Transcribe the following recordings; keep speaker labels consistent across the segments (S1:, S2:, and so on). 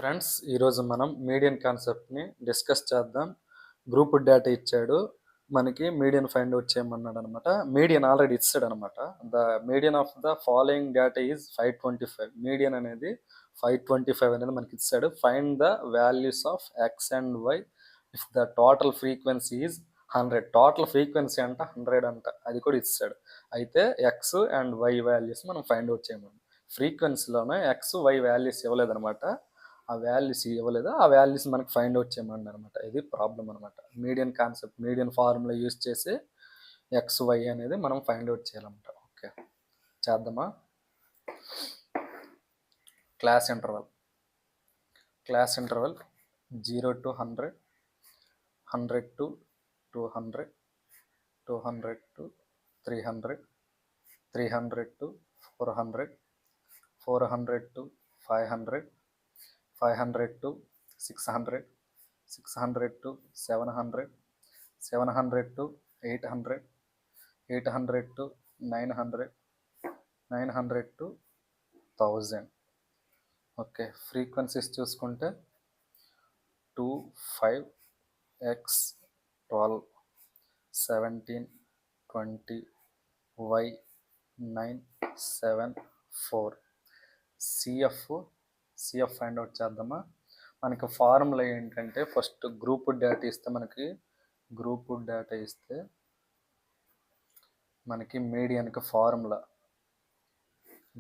S1: Friends, ఈరోజు మనం median కాన్సెప్ట్ని డిస్కస్ చేద్దాం. గ్రూప్ డేటా ఇచ్చాడు, మనకి మీడియన్ ఫైండ్ అవుట్ చేయమన్నాడు అనమాట. మీడియన్ ఆల్రెడీ ఇచ్చాడు అనమాట. The median of the following data is 525. Median అనేది 525 అనేది మనకి ఇచ్చాడు. Find the values of X and Y if the total frequency is 100. Total frequency అంట 100 అంట, అది కూడా ఇచ్చాడు. అయితే ఎక్స్ అండ్ వై వాల్యూస్ మనం ఫైండ్ అవుట్ చేయమని. ఫ్రీక్వెన్సీలోనే ఎక్స్ వై వాల్యూస్ ఇవ్వలేదన్నమాట. ఆ వాల్యూస్ ఇవ్వలేదు, ఆ వాల్యూస్ మనకి ఫైండ్ అవుట్ చేయమని అనమాట. ఇది ప్రాబ్లం అనమాట. Median concept, median formula use చేసి ఎక్స్ వై అనేది మనం ఫైండ్ అవుట్ చేయాలన్నమాట. ఓకే, చేద్దామా? Class interval 0 to 100, 100 to 200, 200 to 300, 300 to 400, 400 to 500, 500 to 600, 600 to 700, 700 to 800, 800 to 900, 900 to 1000. Okay, frequencies చూసుకుంటే 2, 5, x, 12, 17, 20, y, 9, 7, 4. CF find out చేద్దామా? మనకి ఫార్ములా ఏంటంటే, ఫస్ట్ గ్రూప్ డేటా ఇస్తే మనకి మీడియన్కి ఫార్ములా,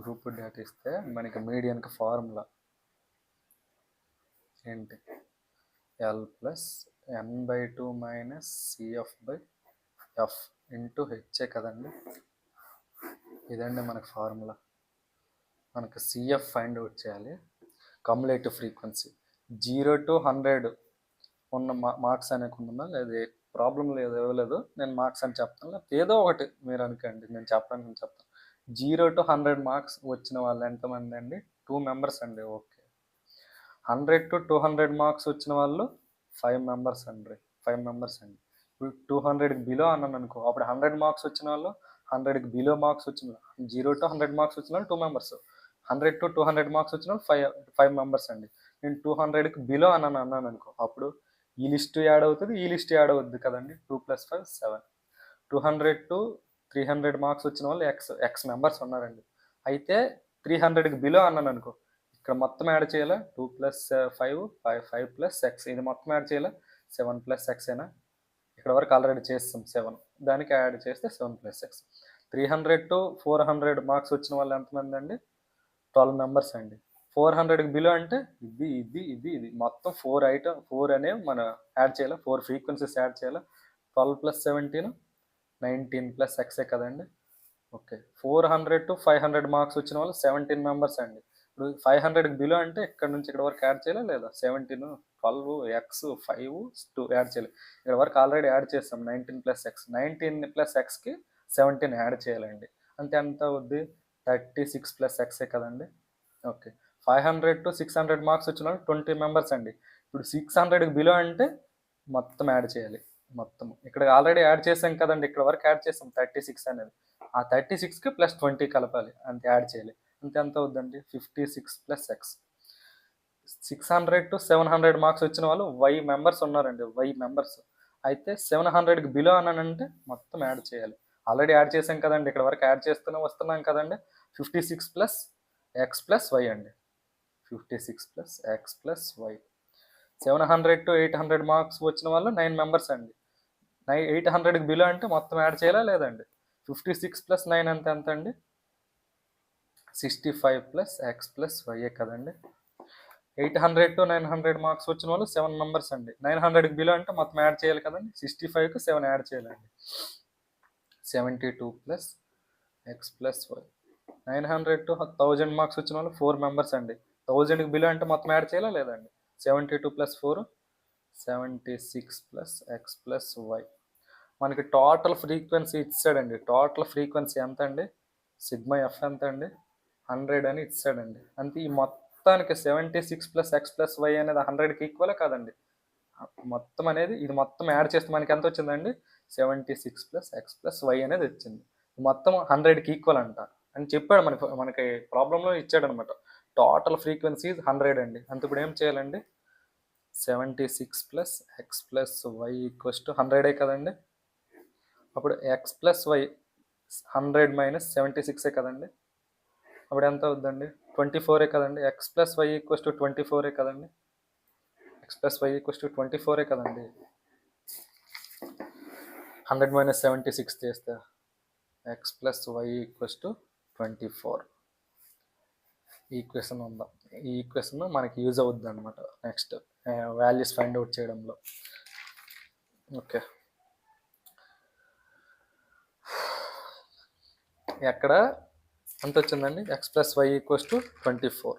S1: గ్రూప్ డేటా ఇస్తే మనకి మీడియన్కి ఫార్ములా ఏంటి? L plus n/2 minus cf/f into హెచ్ఏ కదండి. ఇదండి మనకి ఫార్ములా. మనకి సిఎఫ్ ఫైండ్ అవుట్ చేయాలి. కమ్యులేటివ్ ఫ్రీక్వెన్సీ 0 to 100 ఉన్న మార్క్స్ అనుకుంటున్నా, లేదు ప్రాబ్లం లేదు, ఇవ్వలేదు, నేను మార్క్స్ అని చెప్తాను. లేకపోతే ఏదో ఒకటి మీరు అనుకోండి, నేను చెప్తాను. 0 to 100 మార్క్స్ వచ్చిన వాళ్ళు ఎంతమంది అండి? 2 మెంబర్స్ అండి. ఓకే, 100 to 200 మార్క్స్ వచ్చిన వాళ్ళు 5 మెంబర్స్ అండి. ఇప్పుడు 200కి బిలో అన్నాను అనుకో, అప్పుడు 100 మార్క్స్ వచ్చిన వాళ్ళు, 100కి బిలో మార్క్స్ వచ్చిన 0 to 100 మార్క్స్ వచ్చిన వాళ్ళు 2 మెంబర్స్, 100 to 200 మార్క్స్ వచ్చిన వాళ్ళు 5 మెంబర్స్ అండి. నేను 200కి బిలో అన్నాను అనుకో, అప్పుడు ఈ లిస్ట్ యాడ్ అవుతుంది, ఈ లిస్ట్ యాడ్ అవుతుంది కదండి. 2 + 5 7. 200 to 300 మార్క్స్ వచ్చిన వాళ్ళు ఎక్స్ మెంబర్స్ ఉన్నారండి. అయితే 300కి బిలో అన్నాను అనుకో, ఇక్కడ మొత్తం యాడ్ చేయాలా? 2 + 5 5 + x, ఇది మొత్తం యాడ్ చేయాలా? 7 + x అయినా. ఇక్కడ వరకు ఆల్రెడీ చేస్తాం 7, దానికి యాడ్ చేస్తే 7 + x. 300 to 400 మార్క్స్ వచ్చిన వాళ్ళు ఎంతమంది అండి? 12 మెంబర్స్ అండి. 400కి బిలో అంటే ఇది మొత్తం 4 అనేవి మనం యాడ్ చేయాలి. 4 ఫ్రీక్వెన్సీస్ యాడ్ చేయాలి. 12 + 17 19 + x కదండి. ఓకే, 400 to 500 మార్క్స్ వచ్చిన వాళ్ళు 17 మెంబర్స్ అండి. ఇప్పుడు 500కి బిలో అంటే ఇక్కడ నుంచి ఇక్కడ వరకు యాడ్ చేయాలా లేదా? 17, 12, x, 5, 2 యాడ్ చేయాలి. ఇక్కడ వరకు ఆల్రెడీ యాడ్ చేస్తాం 19 + x. 19 + xకి 17 యాడ్ చేయాలండి. అంటే ఎంత అవుద్ది? 36 + x కదండి. ఓకే, 500 to 600 మార్క్స్ వచ్చిన వాళ్ళు 20 మెంబర్స్ అండి. ఇప్పుడు 600కి బిలో అంటే మొత్తం యాడ్ చేయాలి. మొత్తం ఇక్కడ ఆల్రెడీ యాడ్ చేసాం కదండి, ఇక్కడ వరకు యాడ్ చేసాం 36 అనేది. ఆ 36కి +20 కలపాలి, అంతే యాడ్ చేయాలి. అంతే ఎంత అవుద్దండి? 56 + x. 600 to 700 మార్క్స్ వచ్చిన వాళ్ళు y మెంబర్స్ ఉన్నారండి. y మెంబర్స్ అయితే 700కి బిలో అన్నానంటే మొత్తం యాడ్ చేయాలి. ఆల్రెడీ యాడ్ చేసాం కదండి, ఇక్కడ వరకు యాడ్ చేస్తూనే వస్తున్నాం కదండి. 56 + x + y అండి. 56 + x + y. 700 to 800 మార్క్స్ వచ్చిన వాళ్ళు 9 మెంబర్స్ అండి. 800కి బిలో అంటే మొత్తం యాడ్ చేయాలా లేదండి? 56 + 9 అంటే ఎంత అండి? 65 + x + y కదండి. 800 to 900 మార్క్స్ వచ్చిన వాళ్ళు 7 మెంబర్స్ అండి. 900కి బిలో అంటే మొత్తం యాడ్ చేయాలి కదండి. 65కి 7 యాడ్ చేయాలండి. 72 + x + y. 900 to 1000 మార్క్స్ వచ్చిన వాళ్ళు 4 మెంబర్స్ అండి. 1000కి బిలో అంటే మొత్తం యాడ్ చేయాలా లేదండి? 72 + 4 76 + x + y. మనకి టోటల్ ఫ్రీక్వెన్సీ ఇచ్చాడండి. టోటల్ ఫ్రీక్వెన్సీ ఎంత అండి? సిగ్మా ఎఫ్ ఎంత అండి? 100 అని ఇచ్చాడండి. అంటే ఈ మొత్తానికి 76 + x + y అనేది 100కి ఈక్వలే కాదండి. మొత్తం అనేది ఇది మొత్తం యాడ్ చేస్తే మనకి ఎంత వచ్చిందండి? 76 + x + y అనేది వచ్చింది. మొత్తం 100కి ఈక్వల్ అంట అని చెప్పాడు. మనకి ప్రాబ్లంలో ఇచ్చాడనమాట. టోటల్ ఫ్రీక్వెన్సీ 100 అండి. అంత ఇప్పుడు ఏం చేయాలండి, 76 plus X plus Y equals to 100 కదండి. అప్పుడు ఎక్స్ ప్లస్ వై 100 మైనస్ 76 కదండి. అప్పుడు ఎంత అవుద్దండి, 24 కదండి. X plus Y equals to 24 కదండి. X plus Y equals to 24 కదండి. 100 మైనస్ 76 చేస్తే X plus Y equals to 24. Equation ఉందా, ఈ ఈక్వేషన్ మనకి యూజ్ అవుద్ది అనమాట నెక్స్ట్ వాల్యూస్ ఫైండ్ అవుట్ చేయడంలో. ఓకే, ఎక్కడ ఎంత వచ్చిందండి, X plus Y equals to 24.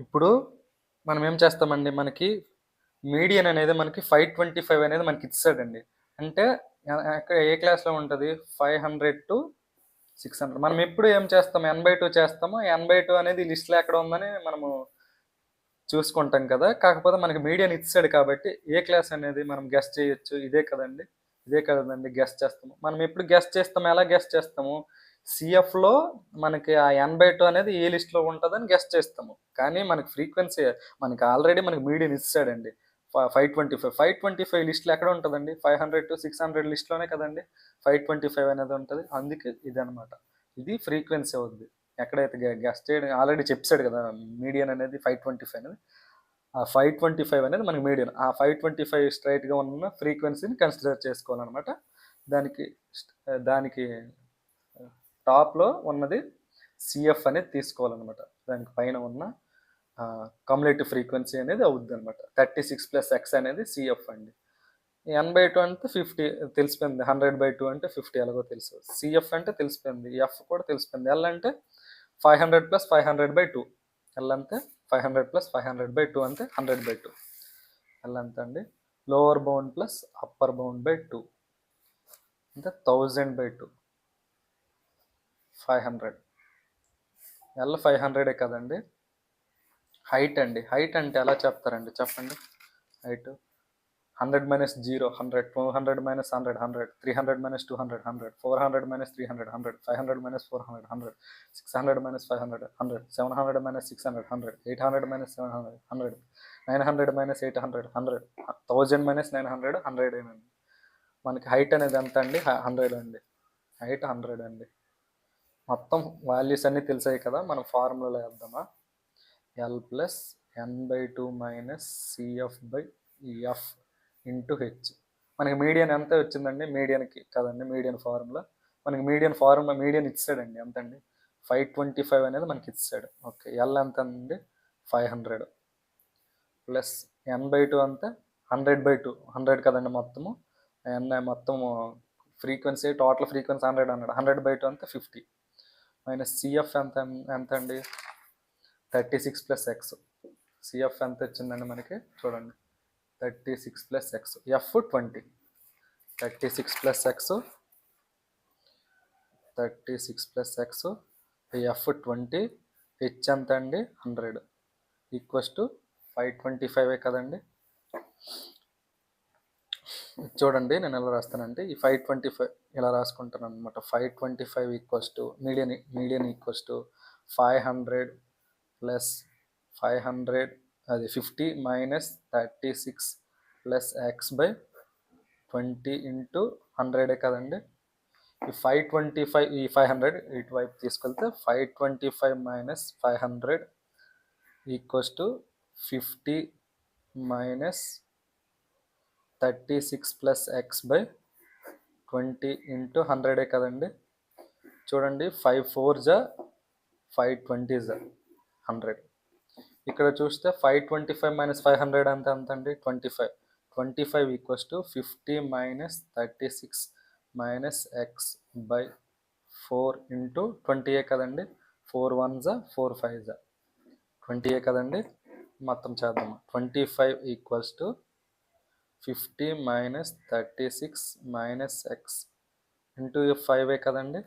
S1: ఇప్పుడు మనం ఏం చేస్తామండి, మనకి మీడియన్ అనేది మనకి 525 అనేది మనకి ఇచ్చాడండి. అంటే ఏ క్లాస్లో ఉంటుంది, 500 to 600. మనం ఎప్పుడు ఏం చేస్తాం, n/2 చేస్తాము. n/2 అనేది లిస్ట్లో ఎక్కడ ఉందని మనము చూసుకుంటాం కదా. కాకపోతే మనకి మీడియన్ ఇచ్చాడు కాబట్టి ఏ క్లాస్ అనేది మనం గెస్ట్ చేయొచ్చు. ఇదే కదండి గెస్ట్ చేస్తాము. మనం ఎప్పుడు గెస్ట్ చేస్తాము, ఎలా గెస్ట్ చేస్తాము, సిఎఫ్లో మనకి ఆ n/2 అనేది ఏ లిస్ట్లో ఉంటుందని గెస్ట్ చేస్తాము. కానీ మనకి ఫ్రీక్వెన్సీ మనకి ఆల్రెడీ మనకి మీడియన్ ఇచ్చాడండి 525 లిస్ట్లో ఎక్కడ ఉంటుందండి, 500 to 600 లిస్ట్లోనే కదండి 525 అనేది ఉంటుంది. అందుకే ఇది అనమాట, ఇది ఫ్రీక్వెన్సీ అవుద్ది. ఎక్కడైతే గెస్ట్ చేయడం ఆల్రెడీ చెప్పాడు కదా, మీడియన్ అనేది 525 అనేది. ఆ 525 అనేది మనకి మీడియన్. ఆ 525 స్ట్రైట్గా ఉన్న ఫ్రీక్వెన్సీని కన్సిడర్ చేసుకోవాలన్నమాట. దానికి టాప్లో ఉన్నది సిఎఫ్ అనేది తీసుకోవాలన్నమాట. దానికి పైన ఉన్న కమ్యులేటివ్ ఫ్రీక్వెన్సీ అనేది అవుద్ది అనమాట. 36 ప్లస్ ఎక్స్ అనేది సిఎఫ్ అండి. n/2 అంటే 50 తెలిసిపోయింది, 100/2 అంటే 50 ఎలాగో తెలుసు. సిఎఫ్ అంటే తెలిసిపోయింది, ఎఫ్ కూడా తెలిసిపోయింది. ఎల్ అంటే 500 ప్లస్ 500/2. ఎల్ అంటే 500 ప్లస్ 500/2 అంటే 100/2. ఎల్ ఎంత అండి, lower bound plus upper bound by 2 అంటే 1000/2, 500. ఎల్ 500 కదండి. హైట్ అండి, హైట్ అంటే ఎలా చెప్తారండి చెప్పండి. Height 100 minus 0 100, 200 minus 100 100, 300 minus 200 100, 400 minus 300 100, 500 minus 400 100, 600 minus 500 100, 700 minus 600 100, 800 minus 700 100, 900 minus 800 100, 1000 minus 900 100 ఏనండి. మనకి హైట్ అనేది ఎంత అండి, 100 అండి. హైట్ 100 అండి. మొత్తం వాల్యూస్ అన్నీ తెలిసాయి కదా, మనం ఫార్ములాలో వేద్దామా. L plus n/2 minus CF by F into H. మనకి మీడియన్ ఎంత వచ్చిందండి, మీడియన్కి కదండి మీడియన్ ఫార్ములా. మనకి మీడియన్ ఇచ్చాడండి ఎంతండి, 525 అనేది మనకి ఇచ్చాడు. ఓకే, ఎల్ ఎంత అండి, 500 ప్లస్ n/2 అంతా 100/2, 100 కదండి మొత్తము. మొత్తము ఫ్రీక్వెన్సీ టోటల్ ఫ్రీక్వెన్సీ 100/2 అంతా 50 మైనస్ సిఎఫ్ ఎంత అండి, 36 ప్లస్ ఎక్స్. సిఎఫ్ ఎంత వచ్చిందండి మనకి చూడండి, 36 plus X. F 20, 36 plus X, 36 plus X, F 20, H ఎంత అండి 100 ఈక్వల్స్ టు 525 కదండి. చూడండి నేను ఎలా రాస్తానంటే, ఈ 525 ఇలా రాసుకుంటాను అనమాట. 525 equals to median equals to 500 plus 500 అది 50 minus 36 plus X by 20 into 100 కదండి. ఈ 525 ఈ 500 ఇటువైపు తీసుకెళ్తే 525 minus 500 equals to 50 minus 36 plus X by 20 into 100 కదండి. చూడండి 5 4 జా 520 జా 100. ఇక్కడ చూస్తే 525 మైనస్ 500 అంత అండి 25. 25 equals to 50 minus 36 minus X by 4 into 20 కదండి. 4 1 జా 4 5 జా 20 కదండి. మొత్తం చేద్దాము. 25 equals to 50 minus 36 minus X into 5 కదండి.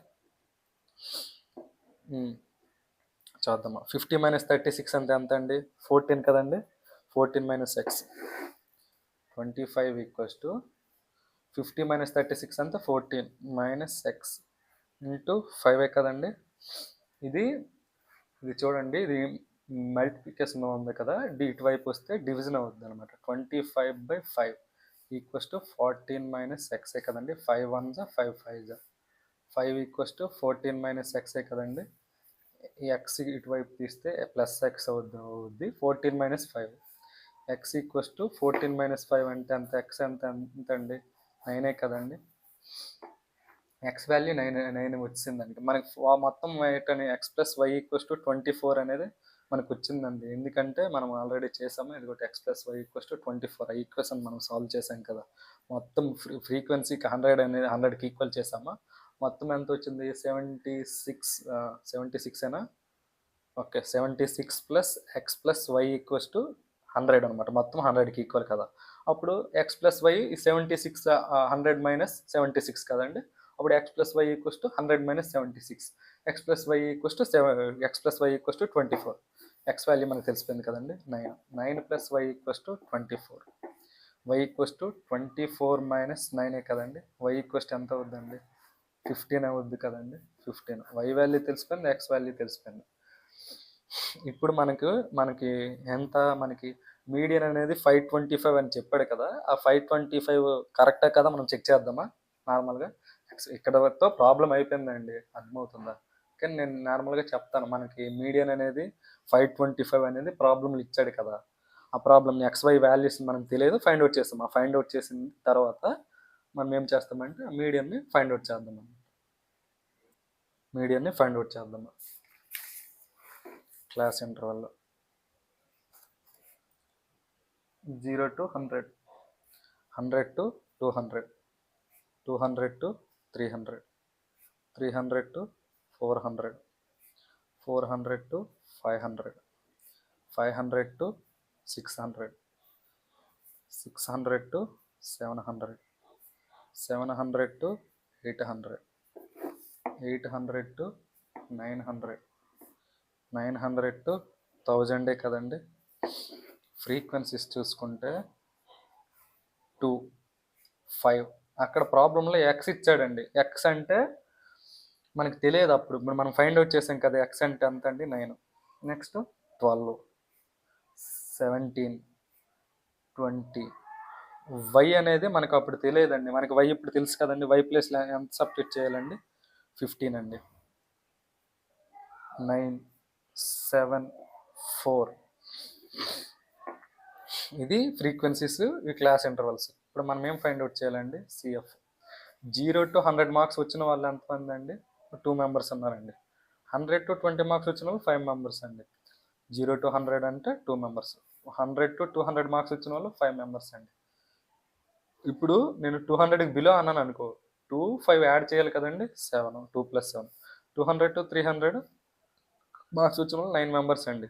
S1: చూద్దామా. 50 మైనస్ 36 అంటే ఎంత అండి, 14 కదండి. 14 minus X. 25 equals to 50 minus 36 అంటే 14 మైనస్ ఎక్స్ ఇంటూ 5 కదండి. ఇది ఇది చూడండి, ఇది మల్టిప్లికేషన్ ఉంది కదా, ఇటువైపు వస్తే డివిజన్ అవుతుంది అనమాట. 25/5 ఈక్వల్స్ టు 14 మైనస్ ఎక్సే కదండి. 5 1 5 5 5 ఈక్వల్స్ టు 14 మైనస్ ఎక్సే కదండి. ఈ ఎక్స్ ఇటువైపు తీస్తే ప్లస్ ఎక్స్ అవుద్ది 14 minus 5. X equals to 14 minus 5 అంటే ఎంత, ఎక్స్ ఎంత అండి 9 కదండి. ఎక్స్ వాల్యూ 9 వచ్చిందండి మనకి. మొత్తం ఏంటని X plus Y equals to 24 అనేది మనకు వచ్చిందండి. ఎందుకంటే మనం ఆల్రెడీ చేసాము. ఇది ఒకటి X plus Y equals to 24 ఆ ఈక్వేషన్ మనం సాల్వ్ చేసాం కదా. మొత్తం ఫ్రీక్వెన్సీకి 100 అనేది 100కి ఈక్వల్ చేసామా. మొత్తం ఎంత వచ్చింది 76 అయినా okay. 76 plus X plus Y equals to 100 అనమాట. మొత్తం 100కి ఈక్వల్ కదా. అప్పుడు ఎక్స్ ప్లస్ వై 76 100 మైనస్ 76 కదండి. అప్పుడు X plus Y equals to 100 minus 76. X plus Y equals to 24. X value మనకు తెలిసిపోయింది కదండి 9 plus Y equals to 24. Y equals to 24 minus 9 కదండి. వై ఈక్వల్స్ టు ఎంత అవుద్దండి 15 అవుద్ది కదండి. 15 వై వాల్యూ తెలిసిపోయింది, ఎక్స్ వాల్యూ తెలిసిపోయింది. ఇప్పుడు మనకి ఎంత, మనకి మీడియన్ అనేది 525 అని చెప్పాడు కదా. ఆ 525 కరెక్టా కదా మనం చెక్ చేద్దామా నార్మల్గా. ఇక్కడతో ప్రాబ్లం అయిపోయిందండి, అర్థమవుతుందా. కానీ నేను నార్మల్గా చెప్తాను. మనకి మీడియన్ అనేది 525 అనేది ప్రాబ్లంలు ఇచ్చాడు కదా. ఆ ప్రాబ్లమ్ ఎక్స్వై వాల్యూస్ మనకు తెలియదు, ఫైండ్ అవుట్ చేస్తాం. ఆ ఫైండ్ అవుట్ చేసిన తర్వాత మనం ఏం చేస్తామంటే మీడియన్ని ఫైండ్ అవుట్ చేద్దాం. మీడియన్ని ఫైండ్ అవుట్ చేద్దాము class ఇంటర్వల్లో. 0 to 100, 100 to 200, 200 to 300, 300 to 400, 400 to 500, 500 to 600, 600 to 700, 700 to 800, 800 to 900, 900 to 1000 కదండి. ఫ్రీక్వెన్సీస్ చూసుకుంటే 2 5. అక్కడ ప్రాబ్లంలో ఎక్స్ ఇచ్చాడండి. ఎక్స్ అంటే మనకు తెలియదు అప్పుడు. మనం ఫైండ్ అవుట్ చేసాం కదా ఎక్స్ అంటే ఎంత అండి 9. నెక్స్ట్ 12, 17, 20. వై అనేది మనకు అప్పుడు తెలియదండి. మనకి వై ఇప్పుడు తెలుసు కదండి. వై ప్లేస్లో ఎంత సబ్స్టిట్యూట్ చేయాలండి 15 అండి. 9 7 4. ఇది ఫ్రీక్వెన్సీస్, ఈ క్లాస్ ఇంటర్వల్స్. ఇప్పుడు మనం ఏం ఫైండ్ అవుట్ చేయాలండి సిఎఫ్. 0 to 100 మార్క్స్ వచ్చిన వాళ్ళు ఎంతమంది అండి 2 మెంబర్స్ ఉన్నారండి. 100 to 20 మార్క్స్ వచ్చిన వాళ్ళు 5 మెంబర్స్ అండి. 0 to 100 అంటే 2 మెంబర్స్. 100 to 200 మార్క్స్ వచ్చిన వాళ్ళు 5 మెంబర్స్ అండి. ఇప్పుడు నేను 200కి బిలో అన్నాను అనుకో, 2 5 యాడ్ చేయాలి కదండి 7, 2 + 7. 200 to 300 మార్క్స్ వచ్చిన వాళ్ళు 9 మెంబర్స్ అండి.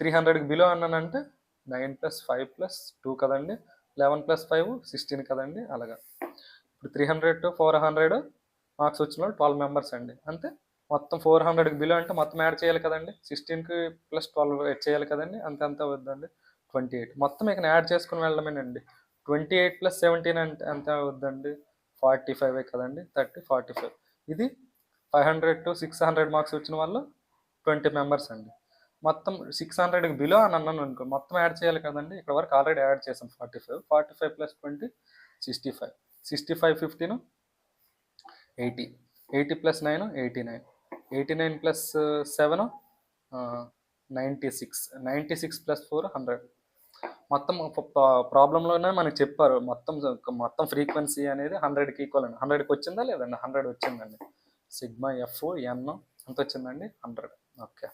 S1: 300కి బిలో అన్నానంటే 9 + 5 + 2 కదండి. 11 + 5 16 కదండి. అలాగా ఇప్పుడు 300 to 400 మార్క్స్ వచ్చిన వాళ్ళు 12 మెంబర్స్ అండి. అంతే. మొత్తం 400కి బిలో అంటే మొత్తం యాడ్ చేయాలి కదండి. 16కి + 12 యాడ్ చేయాలి కదండి. అంత అవుద్దండి 28. మొత్తం ఇక్కడ యాడ్ చేసుకుని వెళ్ళడమేనండి. 28 + 17 అంటే ఎంత అవుద్దండి 45 కదండి. 30 45. ఇది 500 to 600 మార్క్స్ వచ్చిన వాళ్ళు 20 మెంబర్స్ అండి. మొత్తం 600కి బిలో అని అన్నాను అనుకో, మొత్తం యాడ్ చేయాలి కదండి. ఇక్కడ వరకు ఆల్రెడీ యాడ్ చేసాం 45. 45 + 20 65. 65 15 80. 80 + 9 89. 89 + 7 96. 96 + 4 100. మొత్తం ప్రాబ్లంలోనే మనకు చెప్పారు మొత్తం ఫ్రీక్వెన్సీ అనేది 100కి ఈక్వల్ అండి. 100కి వచ్చిందా లేదండి. 100 వచ్చిందండి. సిగ్మా ఎఫ్ ఎన్ ఎంత వచ్చిందండి 100. ఓకే.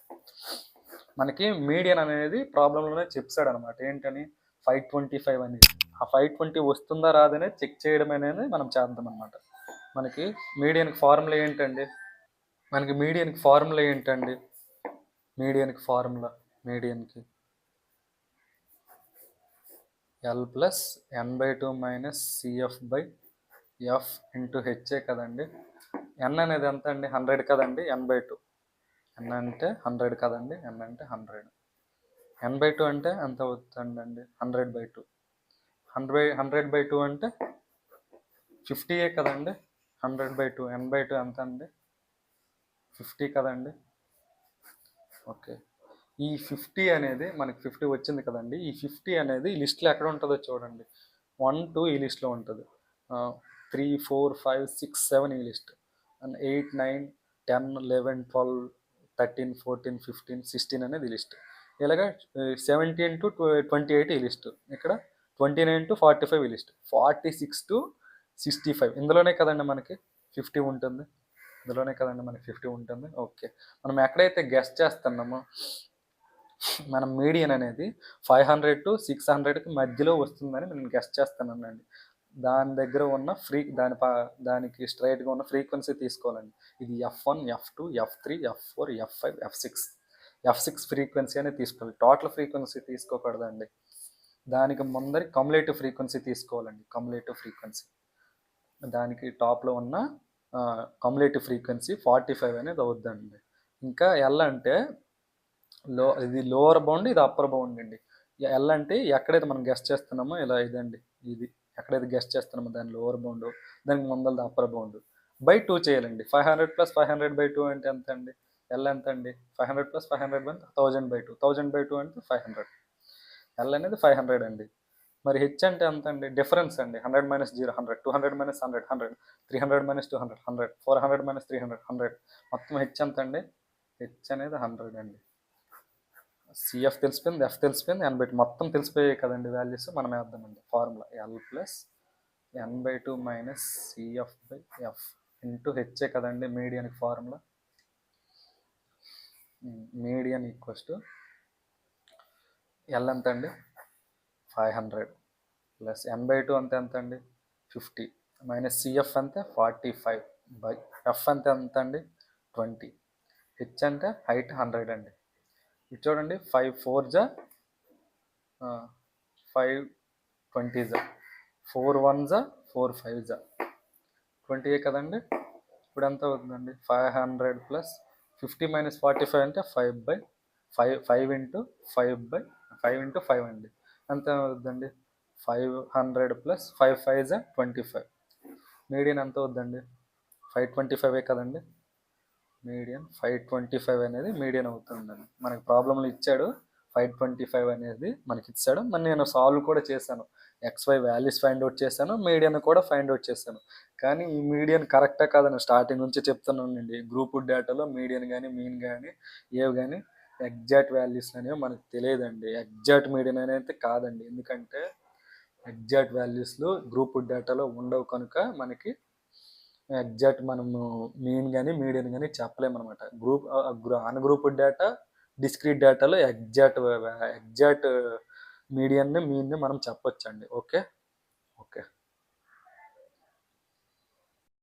S1: మనకి మీడియన్ అనేది ప్రాబ్లంలోనే చెప్పాడు అనమాట. ఏంటని 525 అనేది. ఆ 520 వస్తుందా రాదనే చెక్ చేయడం అనేది మనం చేద్దాం అనమాట. మనకి మీడియన్కి ఫార్ములా ఏంటండి. మీడియన్కి ఫార్ములా మీడియన్కి L plus n/2 minus CF/F into హెచ్ఏ కదండి. ఎన్ అనేది ఎంత అండి 100 కదండి. n/2. ఎన్ అంటే 100 కదండి. ఎన్ అంటే 100. n/2 అంటే ఎంత అవుతుందండి 100/2. 100/2 అంటే 50 కదండి. 100/2 n/2 ఎంత అండి 50 కదండి. ఓకే. ఈ 50 అనేది మనకి 50 వచ్చింది కదండి. ఈ 50 అనేది ఈ లిస్ట్లో ఎక్కడ ఉంటుందో చూడండి. 1, 2 ఈ లిస్ట్లో ఉంటుంది. 3, 4, 5, 6, 7 ఈ లిస్ట్. అండ్ 8, 9, 10, 11, 12, 13, 14, 15, 16 అనేది ఈ లిస్ట్. ఇలాగా 17 to 28 ఈ లిస్ట్. ఇక్కడ 29 to 45 ఈ లిస్ట్. 46 to 65 ఇందులోనే కదండి మనకి 50 ఉంటుంది. ఇందులోనే కదండి మనకి 50 ఉంటుంది. ఓకే. మనం ఎక్కడైతే గెస్ చేస్తున్నామో మనం మీడియన్ అనేది 500 to 600కి మధ్యలో వస్తుందని నేను గెస్ చేస్తున్నానండి. దాని దగ్గర ఉన్న దానికి స్ట్రైట్గా ఉన్న ఫ్రీక్వెన్సీ తీసుకోవాలండి. ఇది F1, F2, F3, F4, F5, F6 frequency అనేది తీసుకోవాలి. టోటల్ ఫ్రీక్వెన్సీ తీసుకోకూడదండి. దానికి ముందరి కమ్యులేటివ్ ఫ్రీక్వెన్సీ తీసుకోవాలండి. కమ్యులేటివ్ ఫ్రీక్వెన్సీ దానికి టాప్లో ఉన్న కమ్యులేటివ్ ఫ్రీక్వెన్సీ 45 అనేది అవుద్దండి. ఇంకా ఎల్ అంటే ఇది లోవర్ బౌండ్, ఇది అప్పర్ బౌండ్ అండి. ఎల్ అంటే ఎక్కడైతే మనం గెస్ట్ చేస్తున్నామో ఇలా ఇదండి, ఇది ఎక్కడైతే గెస్ట్ చేస్తున్నామో దాని లోవర్ బౌండ్, దానికి ముందలది అప్పర్ బౌండ్ బై 2 చేయాలండి. 500 + 500 / 2 అంటే ఎంత అండి? ఎల్ ఎంత అండి? 500 + 500 అంటే 1000 / 2. 1000 / 2 అంటే 500. ఎల్ అనేది 500 అండి. మరి హెచ్ అంటే ఎంత అండి? డిఫరెన్స్ అండి. 100 - 0 100, 200 - 100 100, 300 - 200 100, 400 - 300 100. మొత్తం హెచ్ ఎంత అండి? హెచ్ అనేది 100 అండి. సిఎఫ్ తెలిసిపోయింది, ఎఫ్ తెలిసిపోయింది, n/2 మొత్తం తెలిసిపోయాయి కదండి వాల్యూస్. మనం వేద్దామండి formula. L plus n/2 minus సిఎఫ్/ఎఫ్ ఇంటూ హెచ్ఏ కదండి మీడియన్కి formula. Median equals to L ఎంత అండి? 500 ప్లస్ n/2 అంతే ఎంత అండి? 50 మైనస్ సిఎఫ్ అంతే 45 బై ఎఫ్ అంతే ఎంత అండి? 20. హెచ్ అంటే హైట్ 100 అండి. ఇది చూడండి, 5 4 జా 5 20 జా 4 1 జా 4 5 జా 20 కదండి. ఇప్పుడు ఎంత అవుతుందండి? 500 ప్లస్ 50 మైనస్ 45 అంటే 5 ఇంటూ 5 అండి. ఎంత అవుతుందండి? 500 ప్లస్ 5 5 జా 25. మీడియన్ ఎంత అవుతుందండి? 525 కదండి. మీడియన్ 525 అనేది మీడియన్ అవుతుందండి. మనకి ప్రాబ్లంలో ఇచ్చాడు 525 అనేది మనకి ఇచ్చాడు. మరి నేను సాల్వ్ కూడా చేశాను. XY వాల్యూస్ ఫైండ్ అవుట్ చేశాను, మీడియన్ కూడా ఫైండ్ అవుట్ చేశాను. కానీ ఈ మీడియన్ కరెక్టా కాదని స్టార్టింగ్ నుంచి చెప్తున్నానండి. గ్రూప్ డేటాలో మీడియన్ కానీ మీన్ కానీ ఏవి కానీ ఎగ్జాక్ట్ వాల్యూస్ అనేవి మనకు తెలియదండి. ఎగ్జాక్ట్ మీడియన్ అనేది కాదండి. ఎందుకంటే ఎగ్జాక్ట్ వాల్యూస్లో గ్రూప్ డేటాలో ఉండవు కనుక మనకి ఎగ్జాక్ట్ మనము మీన్ కానీ మీడియన్ కానీ చెప్పలేము అనమాట. అన్గ్రూప్ డేటా, డిస్క్రీట్ డేటాలో ఎగ్జాక్ట్ మీడియన్ని మీన్ని మనం చెప్పొచ్చండి. ఓకే.